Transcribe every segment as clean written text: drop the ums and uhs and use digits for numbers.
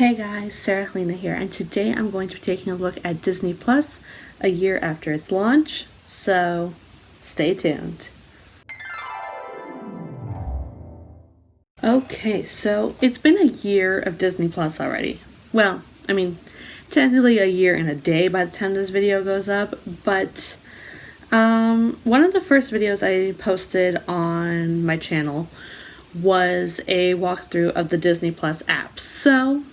Hey guys, Halina here, and today I'm going to be taking a look at Disney Plus a year after its launch, so stay tuned. Okay, so it's been a year of Disney Plus already. Well, technically a year and a day by the time this video goes up, but one of the first videos I posted on my channel was a walkthrough of the Disney Plus app. So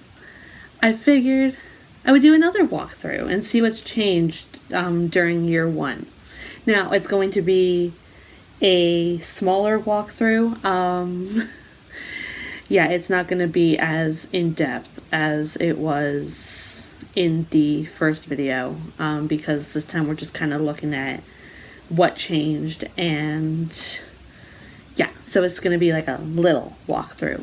I figured I would do another walkthrough and see what's changed during year one. Now, it's going to be a smaller walkthrough. Yeah, it's not going to be as in-depth as it was in the first video, because this time we're just kind of looking at what changed, and yeah, so it's going to be like a little walkthrough.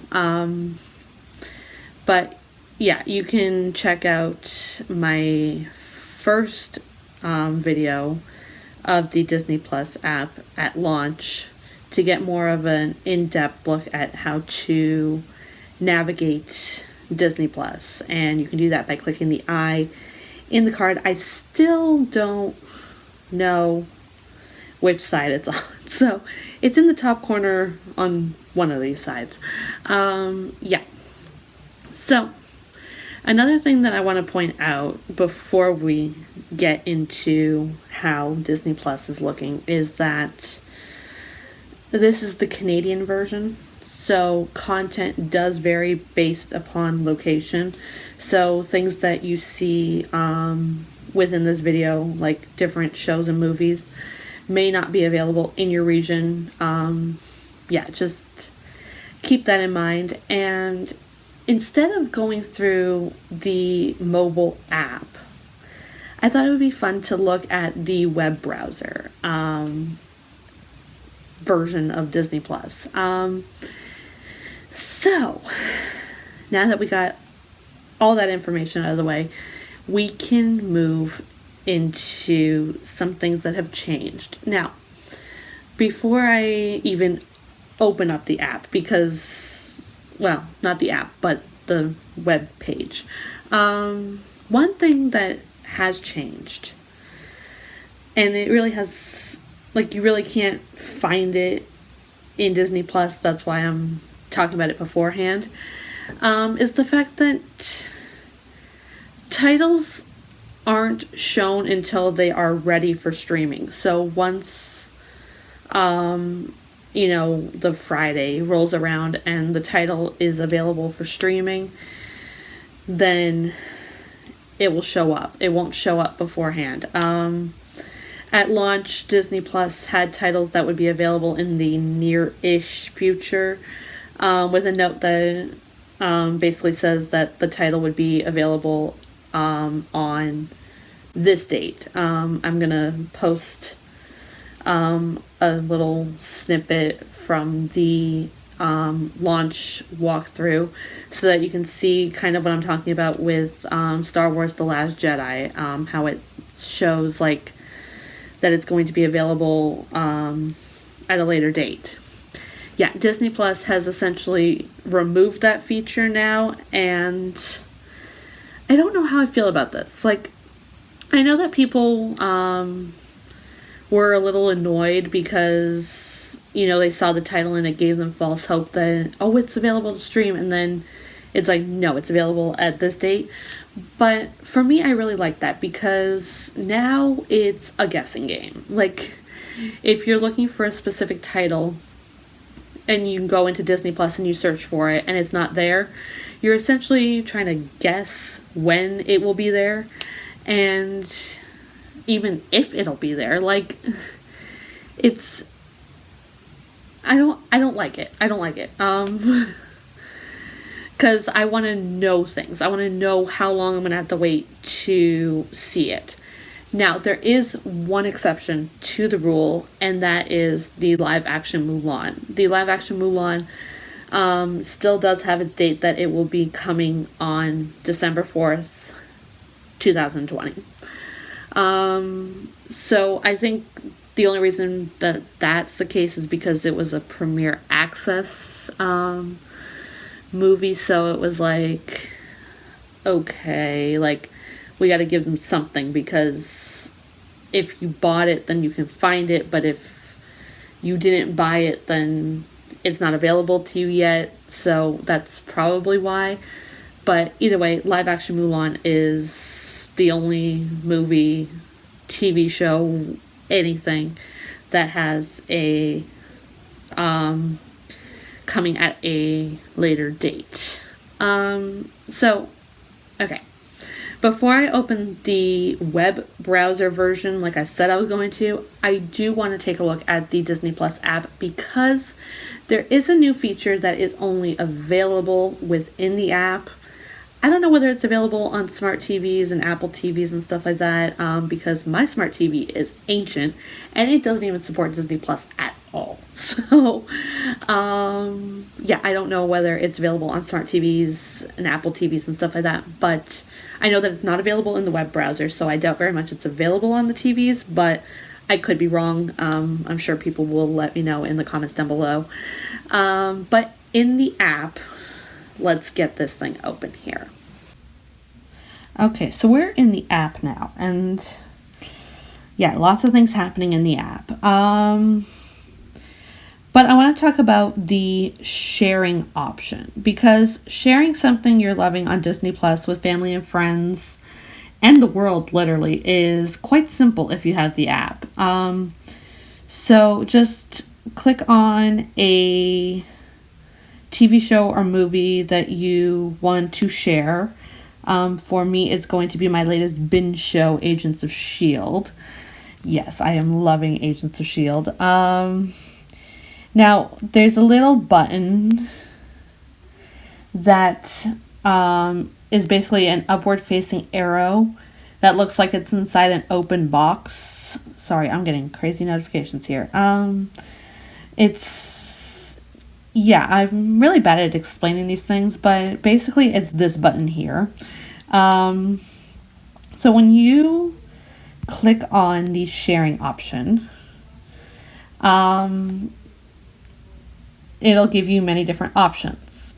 But yeah, you can check out my first video of the Disney Plus app at launch to get more of an in-depth look at how to navigate Disney Plus. And you can do that by clicking the I in the card. I still don't know which side it's on. So it's in the top corner on one of these sides. Yeah. So another thing that I want to point out before we get into how Disney Plus is looking is that this is the Canadian version, so content does vary based upon location. So things that you see within this video, like different shows and movies, may not be available in your region. Yeah, just keep that in mind. And instead of going through the mobile app, I thought it would be fun to look at the web browser version of Disney Plus. So, now that we got all that information out of the way, we can move into some things that have changed. Now, before I even open up the app, because, well, not the app, but the web page, one thing that has changed, and it really has, like, you really can't find it in Disney Plus, that's why I'm talking about it beforehand, is the fact that titles aren't shown until they are ready for streaming. So once the Friday rolls around and the title is available for streaming, then it will show up. It won't show up beforehand. At launch, Disney Plus had titles that would be available in the near-ish future, with a note that basically says that the title would be available on this date. I'm going to post a little snippet from the launch walkthrough so that you can see kind of what I'm talking about with Star Wars The Last Jedi, how it shows like that it's going to be available at a later date. Yeah, Disney Plus has essentially removed that feature now, and I don't know how I feel about this. Like, I know that people were a little annoyed because, they saw the title and it gave them false hope that, oh, it's available to stream, and then it's like, no, it's available at this date. But for me, I really like that because now it's a guessing game. Like, if you're looking for a specific title and you go into Disney Plus and you search for it and it's not there, you're essentially trying to guess when it will be there, and even if it'll be there. Like, it's, I don't like it. I don't like it. Because I want to know things. I want to know how long I'm going to have to wait to see it. Now, there is one exception to the rule, and that is the live-action Mulan. The live-action Mulan still does have its date that it will be coming on December 4th, 2020. So I think the only reason that that's the case is because it was a Premiere Access movie, so it was like okay, like, we got to give them something, because if you bought it, then you can find it, but if you didn't buy it, then it's not available to you yet, so that's probably why. But either way, live action Mulan is the only movie, TV show, anything that has a coming at a later date. So, okay. Before I open the web browser version, like I said I was going to, I do want to take a look at the Disney Plus app, because there is a new feature that is only available within the app. I don't know whether it's available on smart TVs and Apple TVs and stuff like that, because my smart TV is ancient and it doesn't even support Disney Plus at all. So, yeah, I don't know whether it's available on smart TVs and Apple TVs and stuff like that, but I know that it's not available in the web browser, so I doubt very much it's available on the TVs, but I could be wrong. I'm sure people will let me know in the comments down below. But in the app, let's get this thing open here. Okay, so we're in the app now, and yeah, lots of things happening in the app. But I want to talk about the sharing option, because sharing something you're loving on Disney Plus with family and friends and the world literally is quite simple if you have the app. So just click on a TV show or movie that you want to share. For me, it's going to be my latest binge show, Agents of S.H.I.E.L.D. Yes, I am loving Agents of S.H.I.E.L.D. Now, there's a little button that is basically an upward-facing arrow that looks like it's inside an open box. Sorry, I'm getting crazy notifications here. Yeah, I'm really bad at explaining these things, but basically it's this button here. So when you click on the sharing option, it'll give you many different options.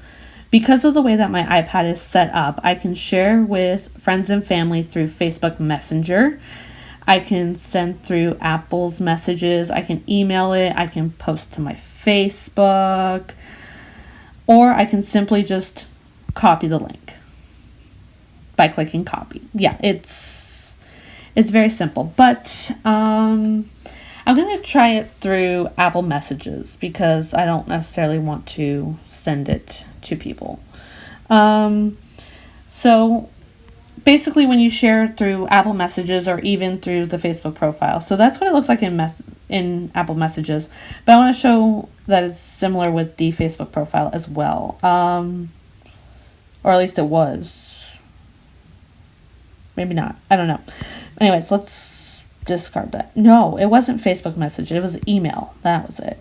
Because of the way that my iPad is set up, I can share with friends and family through Facebook Messenger. I can send through Apple's messages. I can email it. I can post to my Facebook. Or I can simply just copy the link by clicking copy. Yeah, it's very simple. But I'm going to try it through Apple Messages, because I don't necessarily want to send it to people. So basically when you share through Apple Messages or even through the Facebook profile. So that's what it looks like in Apple Messages. But I want to show that it's similar with the Facebook profile as well. Or at least it was. Maybe not. I don't know. Anyways, let's discard that. No, it wasn't Facebook Message. It was email. That was it.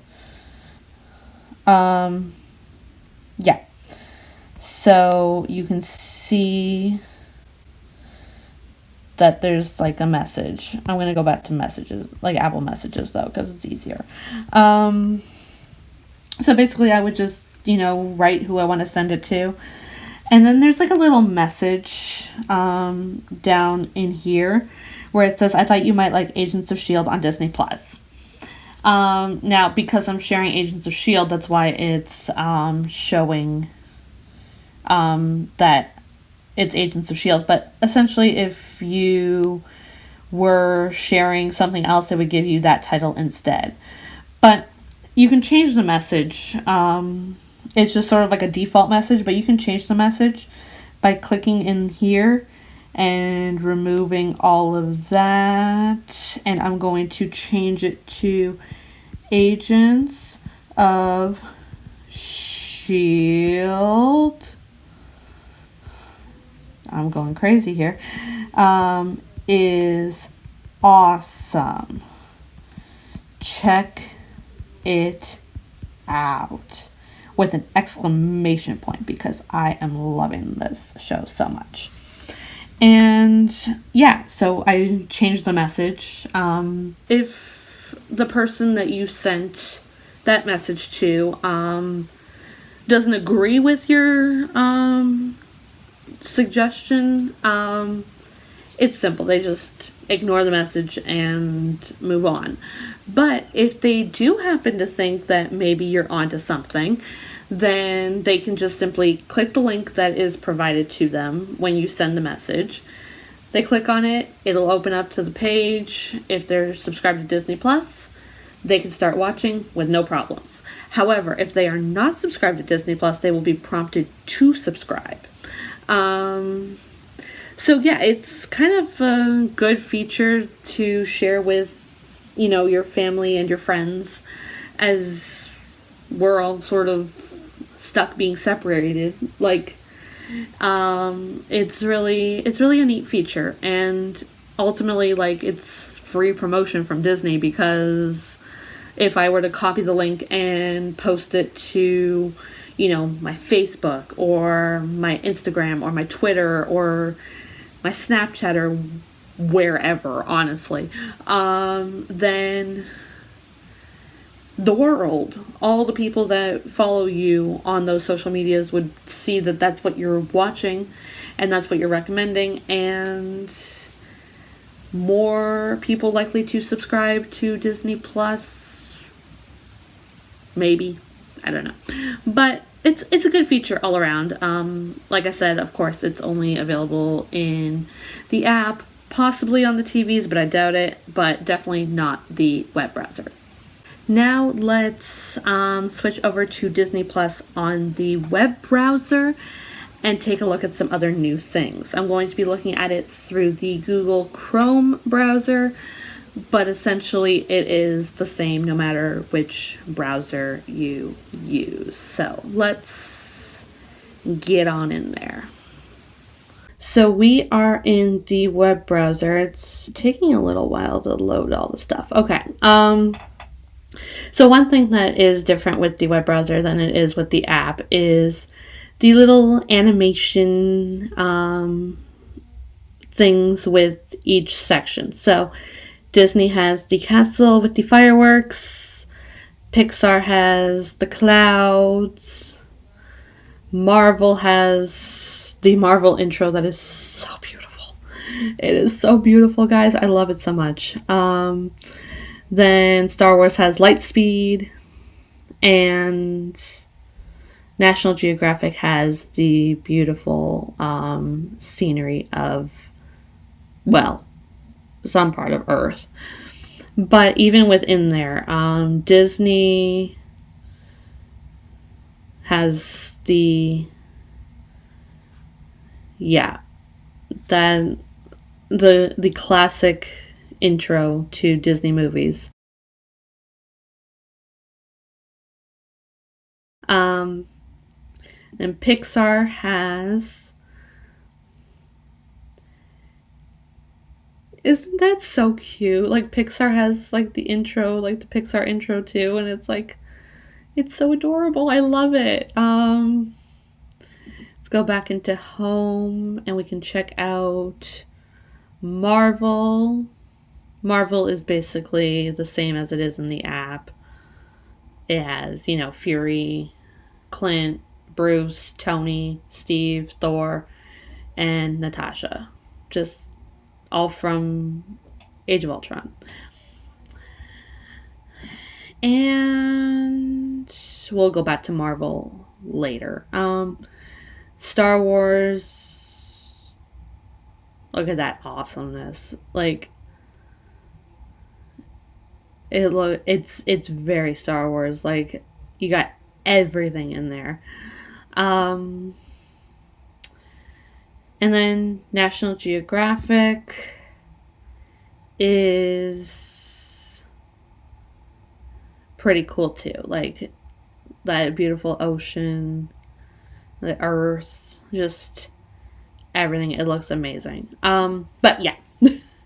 Yeah. So you can see that there's like a message. I'm going to go back to messages, like Apple Messages though, because it's easier. So basically I would just, write who I want to send it to. And then there's like a little message down in here where it says, I thought you might like Agents of S.H.I.E.L.D. on Disney Plus. Now, because I'm sharing Agents of S.H.I.E.L.D., that's why it's showing that it's Agents of S.H.I.E.L.D. But essentially, if you were sharing something else, it would give you that title instead. But you can change the message. It's just sort of like a default message, but you can change the message by clicking in here and removing all of that. And I'm going to change it to Agents of S.H.I.E.L.D. I'm going crazy here. Is awesome. Check it out. With an exclamation point, because I am loving this show so much. And yeah, so I changed the message. If the person that you sent that message to doesn't agree with your suggestion. It's simple. They just ignore the message and move on. But if they do happen to think that maybe you're onto something, then they can just simply click the link that is provided to them when you send the message. They click on it, it'll open up to the page. If they're subscribed to Disney Plus, they can start watching with no problems. However, if they are not subscribed to Disney Plus, they will be prompted to subscribe. So yeah, it's kind of a good feature to share with, your family and your friends, as we're all sort of stuck being separated. It's really a neat feature, and ultimately, it's free promotion from Disney, because if I were to copy the link and post it to, my Facebook or my Instagram or my Twitter or my Snapchat or wherever, honestly, then the world, all the people that follow you on those social medias would see that that's what you're watching and that's what you're recommending, and more people likely to subscribe to Disney Plus. Maybe. I don't know. But it's a good feature all around. Like I said, of course, it's only available in the app, possibly on the TVs, but I doubt it, but definitely not the web browser. Now let's switch over to Disney Plus on the web browser and take a look at some other new things. I'm going to be looking at it through the Google Chrome browser, but essentially it is the same no matter which browser you use. So let's get on in there. So we are in the web browser. It's taking a little while to load all the stuff. Okay. So one thing that is different with the web browser than it is with the app is the little animation things with each section. So Disney has the castle with the fireworks. Pixar has the clouds. Marvel has the Marvel intro that is so beautiful. It is so beautiful, guys. I love it so much. Then Star Wars has Lightspeed, and National Geographic has the beautiful scenery of, some part of Earth. But even within there, Disney has the classic intro to Disney movies. And Pixar has... Isn't that so cute? Pixar has, the intro, the Pixar intro too, and it's, it's so adorable. I love it. Let's go back into home, and we can check out Marvel. Marvel is basically the same as it is in the app. It has, Fury, Clint, Bruce, Tony, Steve, Thor, and Natasha. Just all from Age of Ultron. And we'll go back to Marvel later. Star Wars. Look at that awesomeness. It's very Star Wars. You got everything in there. And then National Geographic is pretty cool too. That beautiful ocean, the earth, just everything. It looks amazing. But yeah.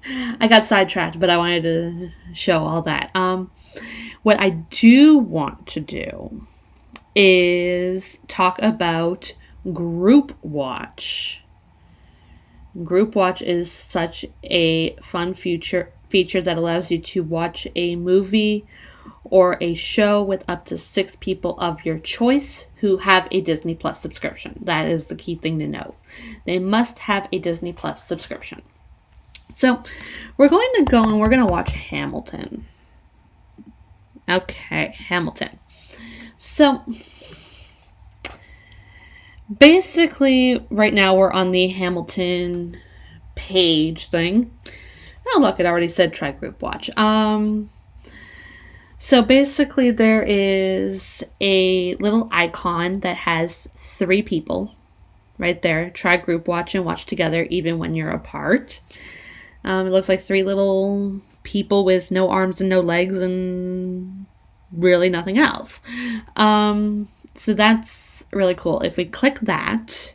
I got sidetracked, but I wanted to show all that. What I do want to do is talk about Group Watch. Group Watch is such a fun feature that allows you to watch a movie or a show with up to 6 people of your choice who have a Disney Plus subscription. That is the key thing to note. They must have a Disney Plus subscription. So we're going to go and we're going to watch Hamilton. Okay, Hamilton. So basically, right now we're on the Hamilton page thing. Oh, look, it already said try group watch. So basically there is a little icon that has 3 people right there. Try group watch and watch together even when you're apart. It looks like 3 little people with no arms and no legs and really nothing else. So that's really cool. If we click that,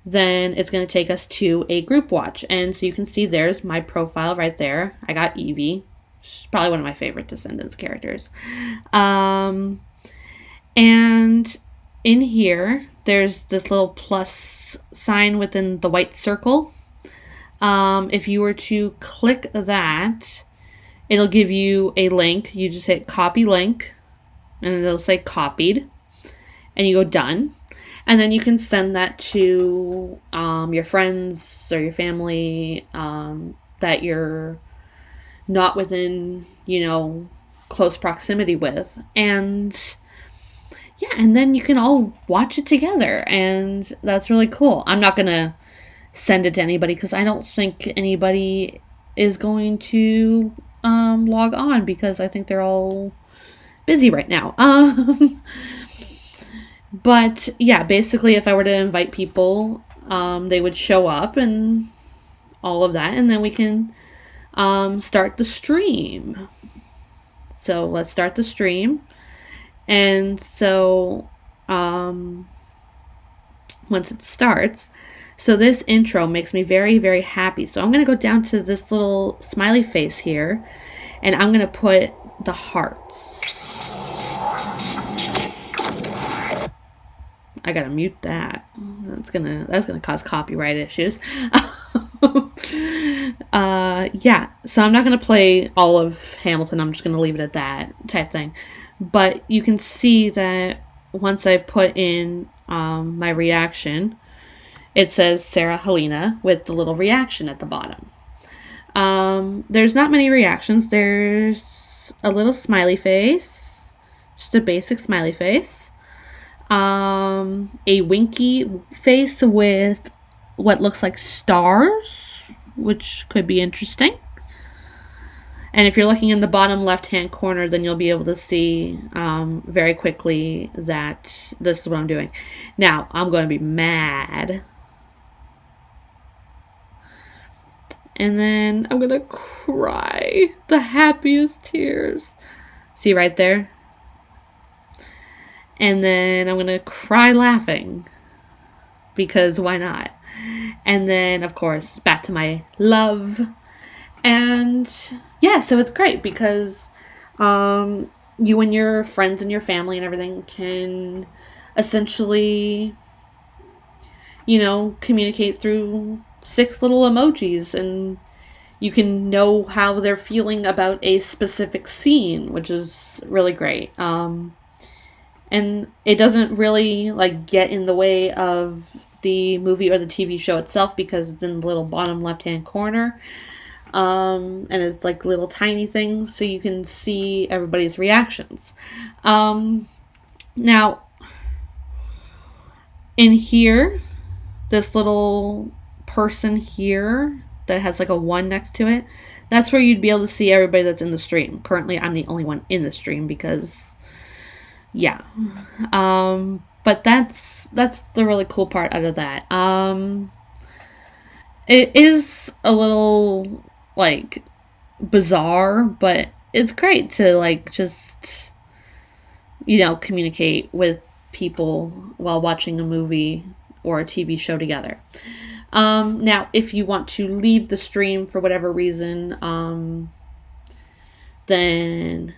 then it's going to take us to a group watch. And so you can see there's my profile right there. I got Evie. She's probably one of my favorite Descendants characters. And in here, there's this little plus sign within the white circle. If you were to click that, it'll give you a link. You just hit copy link, and it'll say copied, and you go done. And then you can send that to your friends or your family that you're not within, close proximity with. And yeah, and then you can all watch it together. And that's really cool. I'm not going to send it to anybody because I don't think anybody is going to log on because I think they're all busy right now. But yeah, basically if I were to invite people, they would show up and all of that. And then we can start the stream. So let's start the stream. And so once it starts, so this intro makes me very, very happy. So I'm going to go down to this little smiley face here, and I'm going to put the hearts. I gotta mute that. That's gonna cause copyright issues. Yeah, so I'm not gonna play all of Hamilton. I'm just gonna leave it at that type thing. But you can see that once I put in my reaction, it says Sarah Halina with the little reaction at the bottom. There's not many reactions. There's a little smiley face, just a basic smiley face. A winky face with what looks like stars, which could be interesting. And if you're looking in the bottom left-hand corner, then you'll be able to see very quickly that this is what I'm doing. Now, I'm going to be mad. And then I'm going to cry the happiest tears. See right there? And then I'm going to cry laughing. Because why not? And then, of course, back to my love. And yeah, so it's great because you and your friends and your family and everything can essentially, communicate through 6 little emojis, and you can know how they're feeling about a specific scene, which is really great. And it doesn't really get in the way of the movie or the TV show itself because it's in the little bottom left-hand corner. And it's little tiny things so you can see everybody's reactions. Now, in here, this little person here that has a 1 next to it, that's where you'd be able to see everybody that's in the stream. Currently, I'm the only one in the stream because, yeah. But that's the really cool part out of that. It is a little bizarre, but it's great to just communicate with people while watching a movie or a TV show together. Now, if you want to leave the stream for whatever reason, then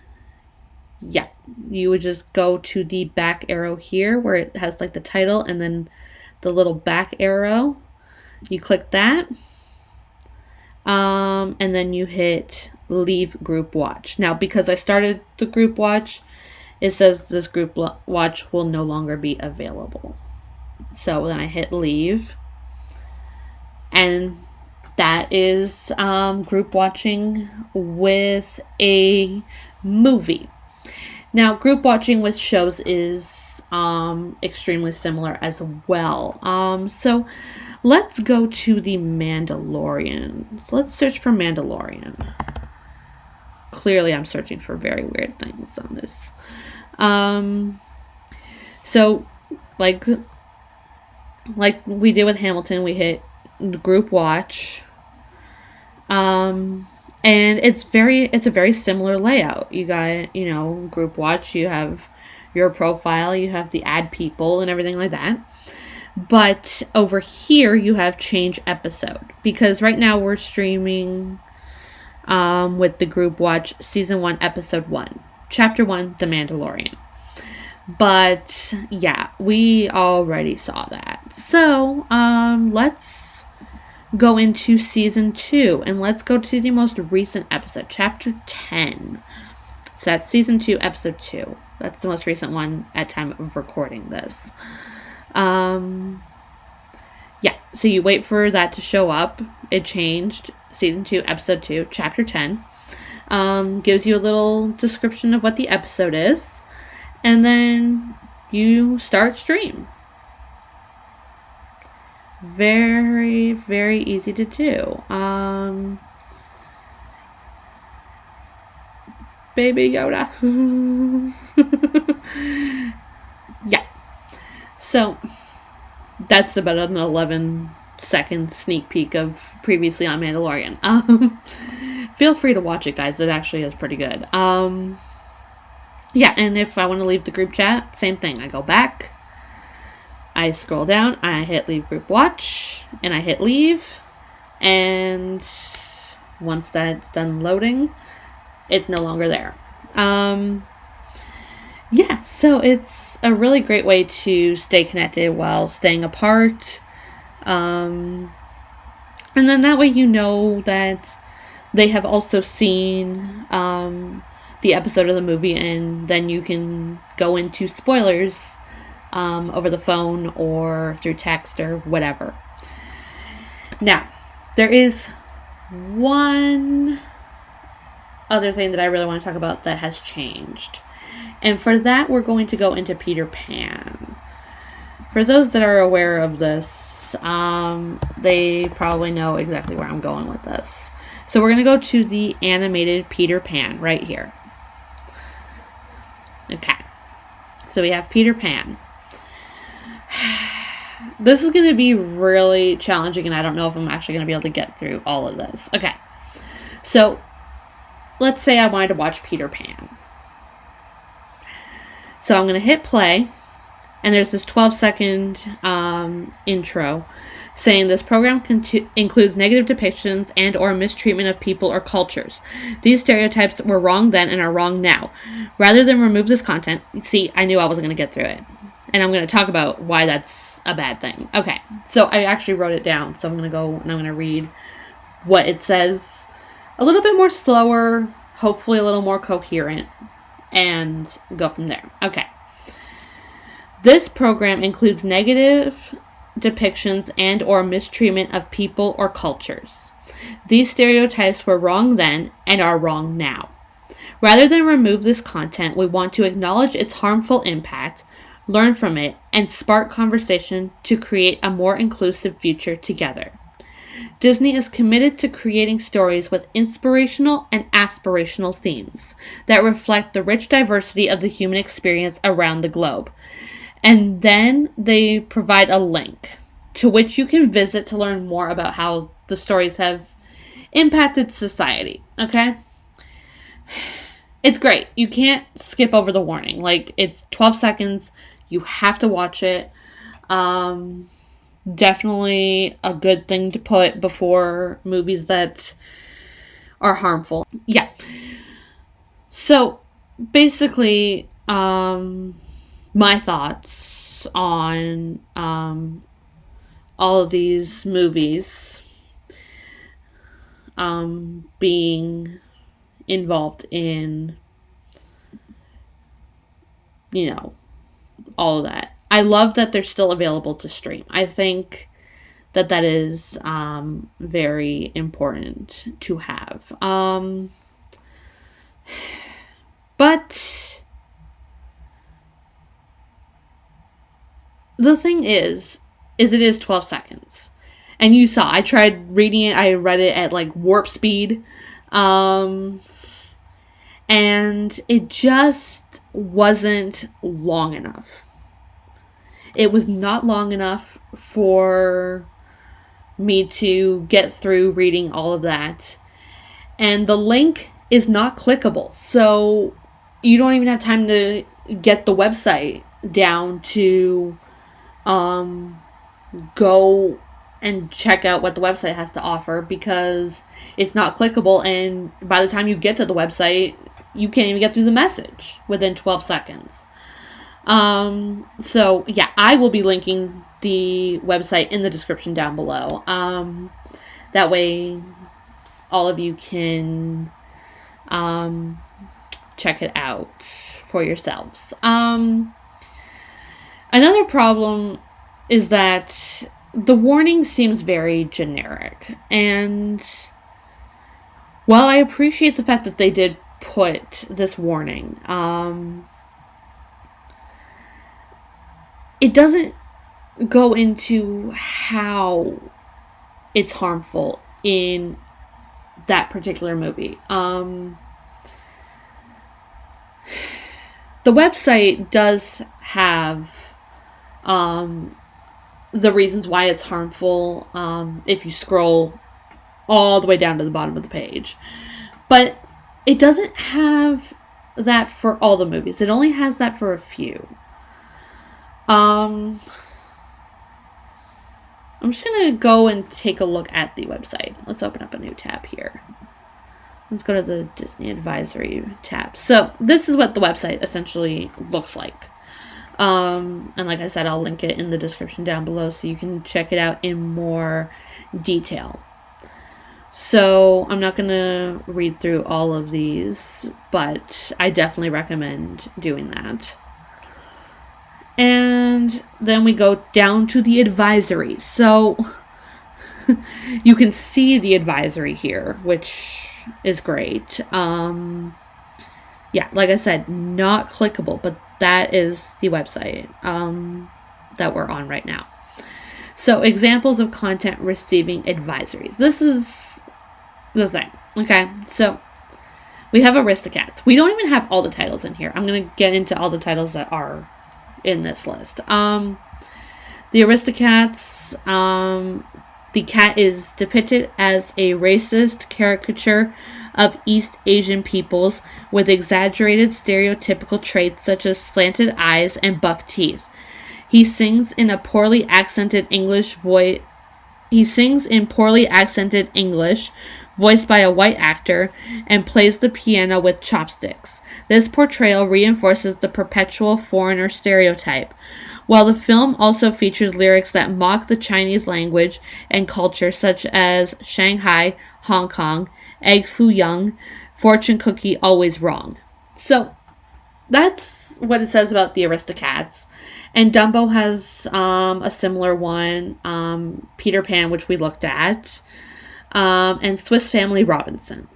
yeah, you would just go to the back arrow here where it has the title and then the little back arrow. You click that. And then you hit leave group watch. Now, because I started the group watch, it says this group watch will no longer be available. So then I hit leave. And that is group watching with a movie. Now, group watching with shows is extremely similar as well. So let's go to the Mandalorian. So let's search for Mandalorian. Clearly, I'm searching for very weird things on this. So, like we did with Hamilton, we hit group watch. And it's a very similar layout. You got, group watch, you have your profile, you have the add people and everything like that. But over here you have change episode, because right now we're streaming with the group watch season 1 episode 1, chapter 1, The Mandalorian. But yeah, we already saw that. So let's go into season 2, and let's go to the most recent episode, chapter 10. So that's season 2, episode 2. That's the most recent one at time of recording this. Yeah, so you wait for that to show up. It changed. Season 2, episode 2, chapter 10. Gives you a little description of what the episode is, and then you start stream. Very, very easy to do. Baby Yoda. Yeah. So that's about an 11-second sneak peek of previously on Mandalorian. Feel free to watch it, guys. It actually is pretty good. Yeah, and if I want to leave the group chat, same thing. I go back, I scroll down, I hit leave group watch, and I hit leave, and once that's done loading, it's no longer there. Yeah, so it's a really great way to stay connected while staying apart. And then that way you know that they have also seen the episode of the movie, and then you can go into spoilers over the phone or through text or whatever. Now, there is one other thing that I really want to talk about that has changed. And for that, we're going to go into Peter Pan. For those that are aware of this, they probably know exactly where I'm going with this. So we're going to go to the animated Peter Pan right here. Okay. So we have Peter Pan. This is going to be really challenging, and I don't know if I'm actually going to be able to get through all of this. Okay. So let's say I wanted to watch Peter Pan. So I'm going to hit play, and there's this 12-second intro saying this program includes negative depictions and or mistreatment of people or cultures. These stereotypes were wrong then and are wrong now. Rather than remove this content, see, I knew I wasn't going to get through it. And I'm going to talk about why that's a bad thing. Okay, so I actually wrote it down, so I'm going to go and I'm going to read what it says a little bit more slower, hopefully a little more coherent, and go from there. Okay. This program includes negative depictions and or mistreatment of people or cultures. These stereotypes were wrong then and are wrong now. Rather than remove this content, we want to acknowledge its harmful impact, learn from it, and spark conversation to create a more inclusive future together. Disney is committed to creating stories with inspirational and aspirational themes that reflect the rich diversity of the human experience around the globe. And then they provide a link to which you can visit to learn more about how the stories have impacted society. Okay? It's great. You can't skip over the warning. Like, it's 12 seconds. You have to watch it. Definitely a good thing to put before movies that are harmful. Yeah. So, basically, my thoughts on all of these movies being involved in, all of that. I love that they're still available to stream. I think that is very important to have. But the thing is it is 12 seconds. And you saw, I tried reading it, I read it at like warp speed. And it just wasn't long enough. It was not long enough for me to get through reading all of that. And the link is not clickable. So you don't even have time to get the website down to go and check out what the website has to offer, because it's not clickable, and by the time you get to the website, you can't even get through the message within 12 seconds. So yeah, I will be linking the website in the description down below. That way all of you can check it out for yourselves. Another problem is that the warning seems very generic, and while I appreciate the fact that they did put this warning, it doesn't go into how it's harmful in that particular movie. The website does have the reasons why it's harmful if you scroll all the way down to the bottom of the page. But it doesn't have that for all the movies. It only has that for a few. I'm just going to go and take a look at the website. Let's open up a new tab here. Let's go to the Disney Advisory tab. So this is what the website essentially looks like. And like I said, I'll link it in the description down below so you can check it out in more detail. So I'm not going to read through all of these, but I definitely recommend doing that. And then we go down to the advisory. So you can see the advisory here, which is great. Yeah, like I said, not clickable, but that is the website that we're on right now. So examples of content receiving advisories. This is the thing. Okay, so we have Aristocats. We don't even have all the titles in here. I'm going to get into all the titles that are in this list. The Aristocats, the cat is depicted as a racist caricature of East Asian peoples with exaggerated stereotypical traits such as slanted eyes and buck teeth. He sings in poorly accented English, voiced by a white actor, and plays the piano with chopsticks. This portrayal reinforces the perpetual foreigner stereotype. While the film also features lyrics that mock the Chinese language and culture, such as Shanghai, Hong Kong, Egg Foo Young, Fortune Cookie, Always Wrong. So that's what it says about the Aristocats. And Dumbo has a similar one, Peter Pan, which we looked at, and Swiss Family Robinson.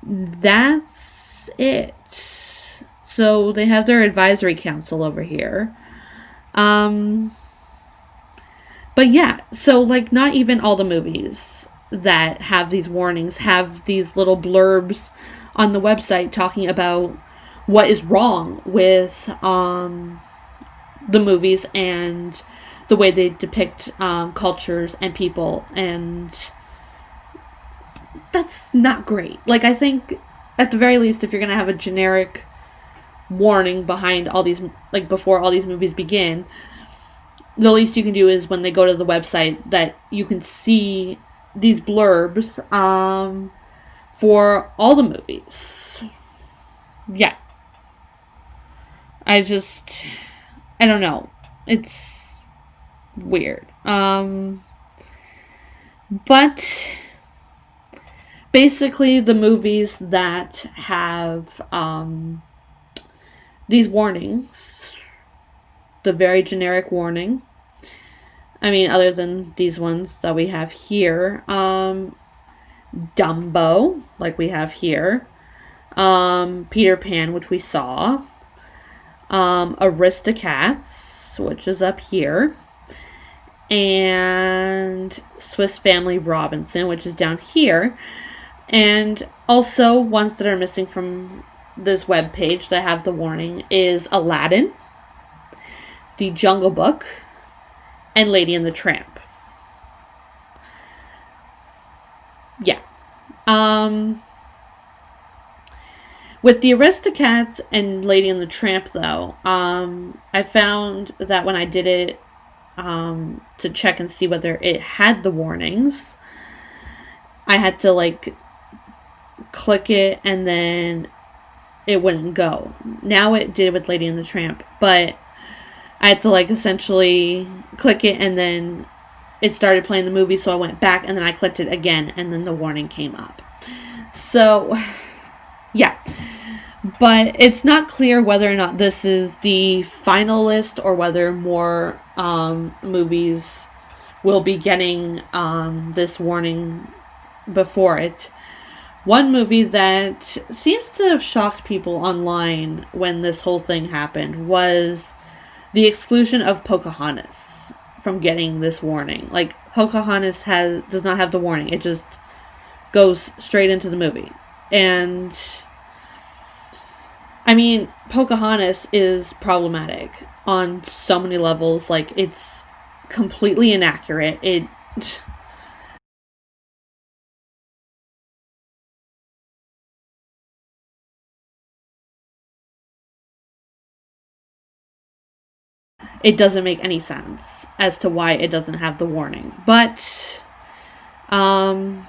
That's it. So they have their advisory council over here. But yeah, so like not even all the movies that have these warnings have these little blurbs on the website talking about what is wrong with the movies and the way they depict cultures and people, and that's not great. Like, I think at the very least, if you're gonna have a generic warning behind all these, like before all these movies begin, the least you can do is when they go to the website that you can see these blurbs for all the movies. Yeah. I don't know. It's weird. But basically, the movies that have these warnings, the very generic warning, I mean, other than these ones that we have here, Dumbo, like we have here, Peter Pan, which we saw, Aristocats, which is up here, and Swiss Family Robinson, which is down here, and also ones that are missing from this web page that have the warning is Aladdin, The Jungle Book, and Lady and the Tramp. Yeah. With the Aristocats and Lady and the Tramp, though, I found that when I did it to check and see whether it had the warnings, I had to, like, click it and then it wouldn't go. Now it did with Lady and the Tramp, but I had to, like, essentially click it and then it started playing the movie, so I went back and then I clicked it again and then the warning came up. So, yeah. But it's not clear whether or not this is the final list or whether more movies will be getting this warning before it. One movie that seems to have shocked people online when this whole thing happened was the exclusion of Pocahontas from getting this warning. Like, Pocahontas does not have the warning. It just goes straight into the movie. And I mean, Pocahontas is problematic on so many levels. Like, it's completely inaccurate. It doesn't make any sense as to why it doesn't have the warning. But I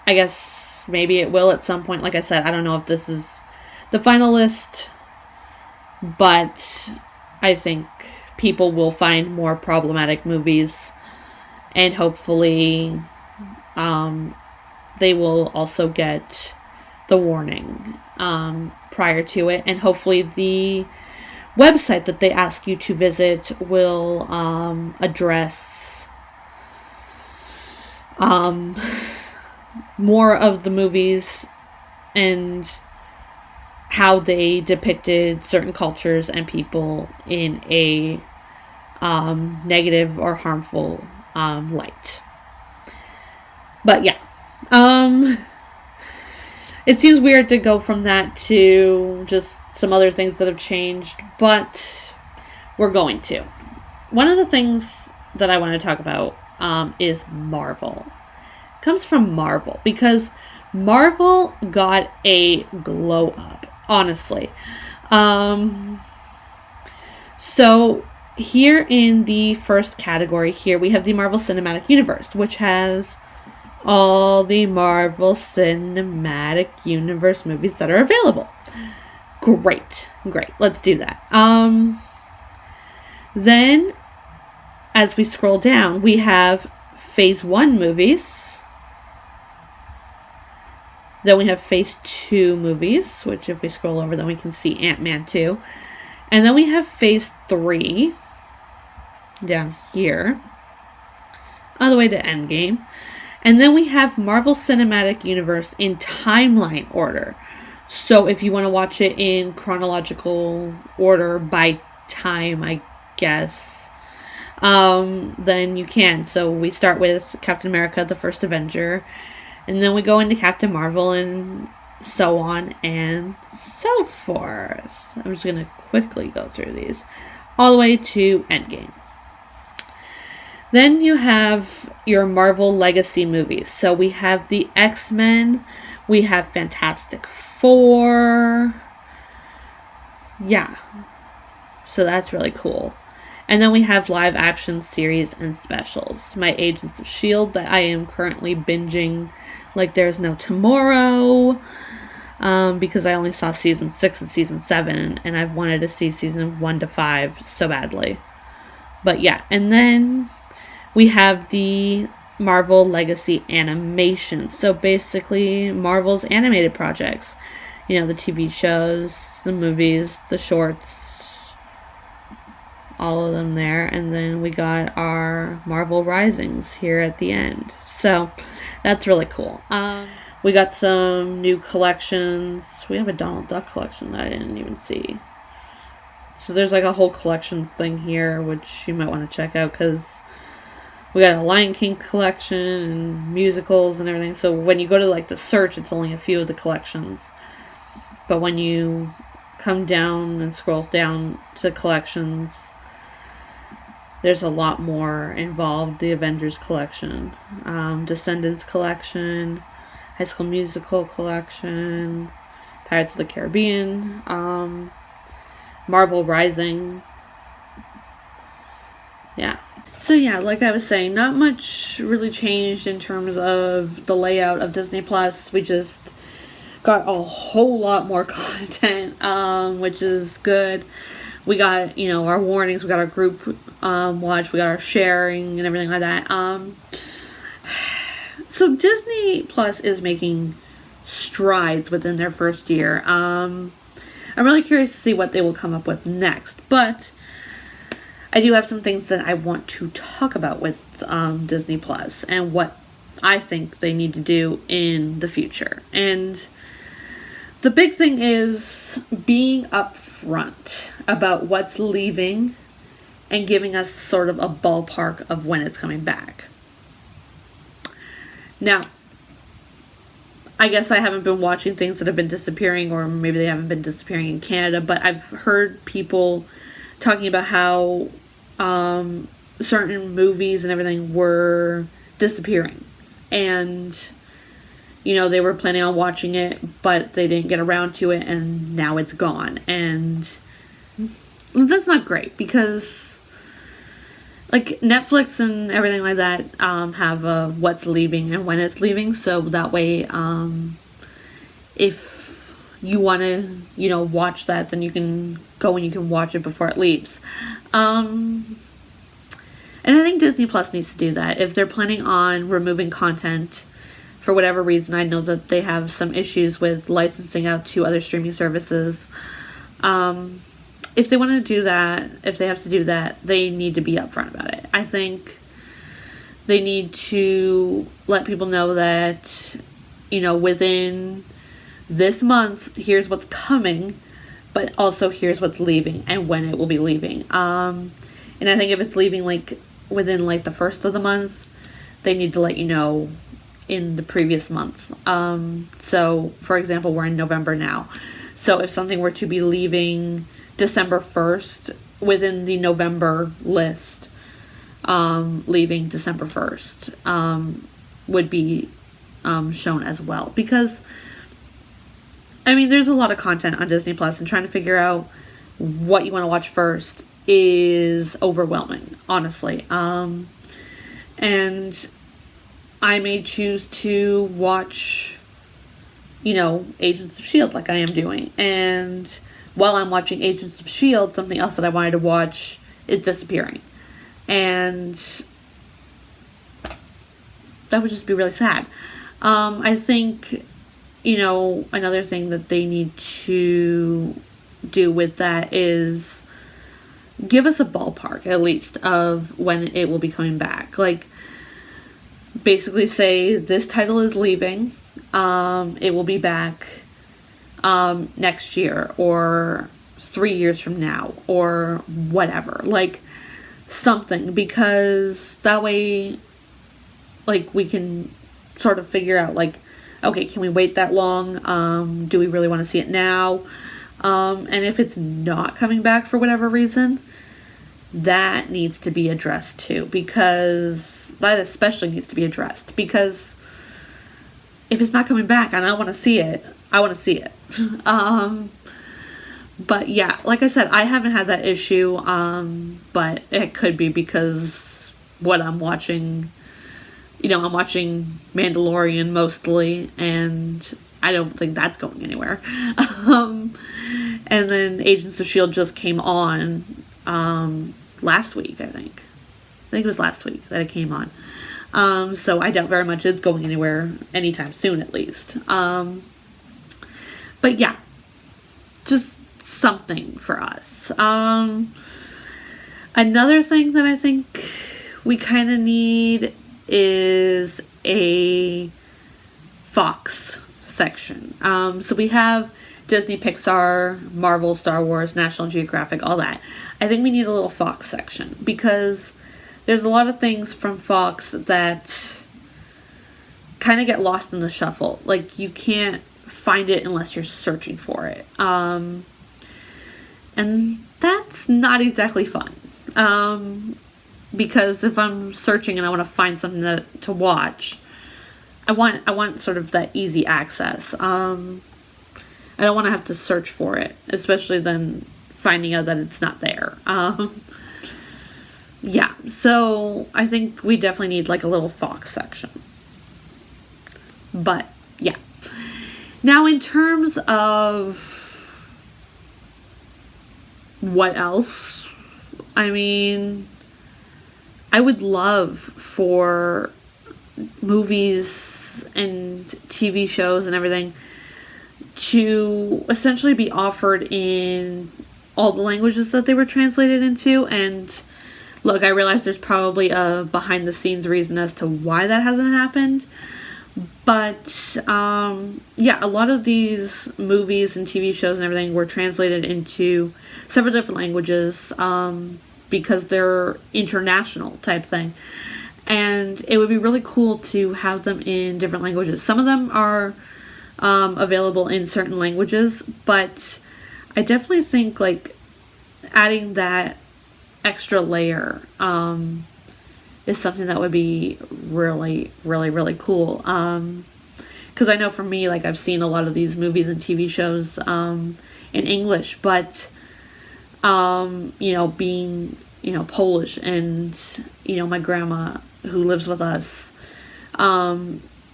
guess maybe it will at some point. Like I said, I don't know if this is the final list, but I think people will find more problematic movies, and hopefully they will also get the warning prior to it, and hopefully the website that they ask you to visit will address more of the movies and how they depicted certain cultures and people in a negative or harmful light. But yeah, it seems weird to go from that to just some other things that have changed, but we're going to. One of the things that I want to talk about is Marvel. It comes from Marvel because Marvel got a glow up, honestly. So here in the first category here, we have the Marvel Cinematic Universe, which has all the Marvel Cinematic Universe movies that are available. Great. Let's do that. Then, as we scroll down, we have Phase 1 movies. Then we have Phase 2 movies, which if we scroll over, then we can see Ant-Man 2. And then we have Phase 3 down here, all the way to Endgame. And then we have Marvel Cinematic Universe in timeline order. So if you want to watch it in chronological order by time, I guess, then you can. So we start with Captain America, the First Avenger, and then we go into Captain Marvel and so on and so forth. I'm just going to quickly go through these all the way to Endgame. Then you have your Marvel Legacy movies. So we have the X-Men, we have Fantastic Four. Yeah. So that's really cool. And then we have live action series and specials. My Agents of S.H.I.E.L.D. that I am currently binging like there's no tomorrow. Because I only saw season 6 and season 7. And I've wanted to see season 1 to 5 so badly. But yeah. And then we have the Marvel Legacy Animation. So basically, Marvel's animated projects. You know, the TV shows, the movies, the shorts, all of them there. And then we got our Marvel Risings here at the end. So that's really cool. We got some new collections. We have a Donald Duck collection that I didn't even see. So there's like a whole collections thing here, which you might want to check out, because we got a Lion King collection and musicals and everything. So when you go to like the search, it's only a few of the collections. But when you come down and scroll down to collections, there's a lot more involved. The Avengers collection, Descendants collection, High School Musical collection, Pirates of the Caribbean, Marvel Rising. Yeah. So yeah, like I was saying, not much really changed in terms of the layout of Disney Plus. We just got a whole lot more content, which is good. We got, our warnings, we got our group watch, we got our sharing and everything like that. So Disney Plus is making strides within their first year. I'm really curious to see what they will come up with next, but I do have some things that I want to talk about with Disney Plus and what I think they need to do in the future. And the big thing is being upfront about what's leaving and giving us sort of a ballpark of when it's coming back. Now, I guess I haven't been watching things that have been disappearing, or maybe they haven't been disappearing in Canada, but I've heard people talking about how certain movies and everything were disappearing. And, they were planning on watching it, but they didn't get around to it, and now it's gone. And that's not great, because like Netflix and everything like that have what's leaving and when it's leaving, so that way if you want to watch that, then you can go and you can watch it before it leaves. And I think Disney Plus needs to do that. If they're planning on removing content for whatever reason, I know that they have some issues with licensing out to other streaming services. If they want to do that, if they have to do that, they need to be upfront about it. I think they need to let people know that, within this month, here's what's coming, but also here's what's leaving and when it will be leaving. And I think if it's leaving within the first of the month, they need to let you know in the previous month. So, for example, we're in November now. So if something were to be leaving December 1st, within the November list, leaving December 1st would be shown as well. Because, there's a lot of content on Disney Plus, and trying to figure out what you want to watch first is overwhelming, honestly. And I may choose to watch, Agents of S.H.I.E.L.D. like I am doing. And while I'm watching Agents of S.H.I.E.L.D., something else that I wanted to watch is disappearing. And that would just be really sad. I think, another thing that they need to do with that is give us a ballpark, at least, of when it will be coming back. Basically say, this title is leaving. It will be back next year, or 3 years from now, or whatever. Something, because that way, we can sort of figure out, okay, can we wait that long? Do we really want to see it now? And if it's not coming back for whatever reason, that needs to be addressed too, because that especially needs to be addressed, because if it's not coming back and I want to see it, I want to see it. But yeah, like I said, I haven't had that issue, but it could be because what I'm watching, I'm watching Mandalorian mostly, and I don't think that's going anywhere. And then Agents of S.H.I.E.L.D. just came on last week, I think. I think it was last week that it came on. So I doubt very much it's going anywhere anytime soon, at least. But yeah, just something for us. Another thing that I think we kind of need is a Fox section. So we have Disney, Pixar, Marvel, Star Wars, National Geographic, all that. I think we need a little Fox section because there's a lot of things from Fox that kind of get lost in the shuffle. Like, you can't find it unless you're searching for it. And that's not exactly fun. Because if I'm searching and I want to find something to watch, I want sort of that easy access. I don't want to have to search for it, especially then finding out that it's not there. Yeah, so I think we definitely need like a little Fox section. But yeah. Now, in terms of what else, I mean, I would love for movies and TV shows and everything to essentially be offered in all the languages that they were translated into. And look, I realize there's probably a behind the scenes reason as to why that hasn't happened. But yeah, a lot of these movies and TV shows and everything were translated into several different languages because they're international type thing. And it would be really cool to have them in different languages. Some of them are available in certain languages, but I definitely think like adding that extra layer is something that would be really, really, really cool. Because I know for me, like, I've seen a lot of these movies and TV shows in English, but you know, being, you know, Polish, and, you know, my grandma who lives with us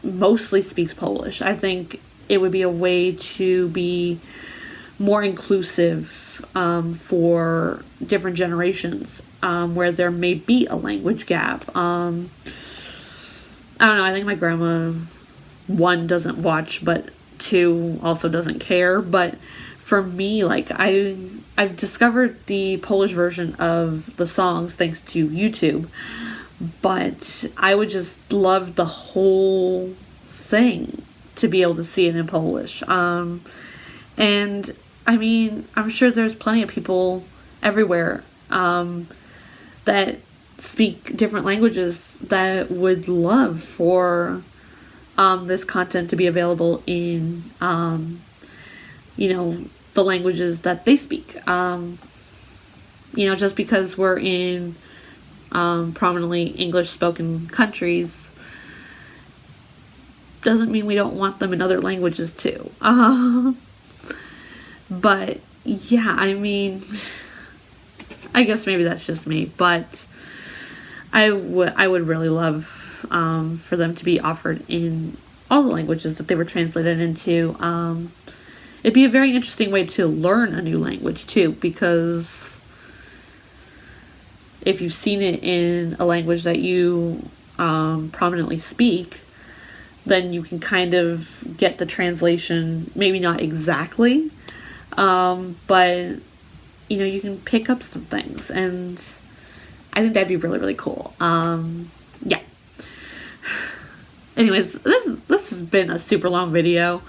mostly speaks Polish. I think it would be a way to be more inclusive for different generations where there may be a language gap. I don't know, I think my grandma, one, doesn't watch, but two, also doesn't care. But for me, like, I've discovered the Polish version of the songs thanks to YouTube, but I would just love the whole thing to be able to see it in Polish. And I mean, I'm sure there's plenty of people everywhere that speak different languages that would love for this content to be available in, you know, the languages that they speak. You know, just because we're in prominently English-spoken countries doesn't mean we don't want them in other languages too. But yeah, I mean, I guess maybe that's just me, but I would really love for them to be offered in all the languages that they were translated into. It'd be a very interesting way to learn a new language too, because if you've seen it in a language that you prominently speak, then you can kind of get the translation, maybe not exactly, but, you know, you can pick up some things, and I think that'd be really, really cool. Yeah. Anyways, this has been a super long video,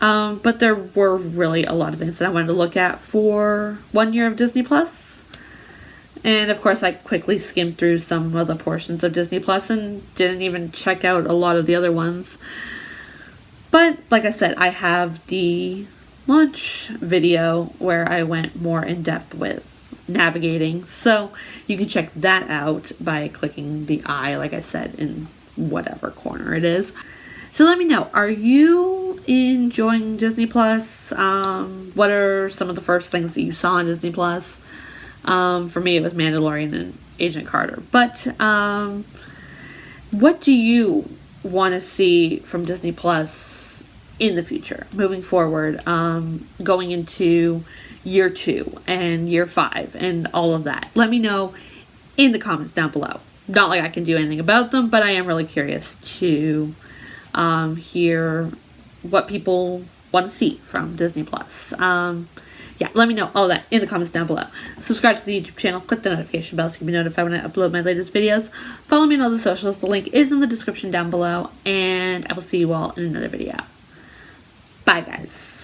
but there were really a lot of things that I wanted to look at for 1 year of Disney Plus. And of course, I quickly skimmed through some of the portions of Disney Plus and didn't even check out a lot of the other ones. But like I said, I have the launch video where I went more in depth with navigating. So you can check that out by clicking the I, like I said, in whatever corner it is. So let me know, are you enjoying Disney Plus? What are some of the first things that you saw on Disney Plus? For me, it was Mandalorian and Agent Carter. But what do you want to see from Disney Plus in the future, moving forward, going into year 2 and year 5 and all of that? Let me know in the comments down below. Not like I can do anything about them, but I am really curious to hear what people want to see from Disney Plus. Yeah, let me know all that in the comments down below. Subscribe to the YouTube channel, click the notification bell so you can be notified when I upload my latest videos. Follow me on all the socials. The link is in the description down below, and I will see you all in another video. Bye, guys.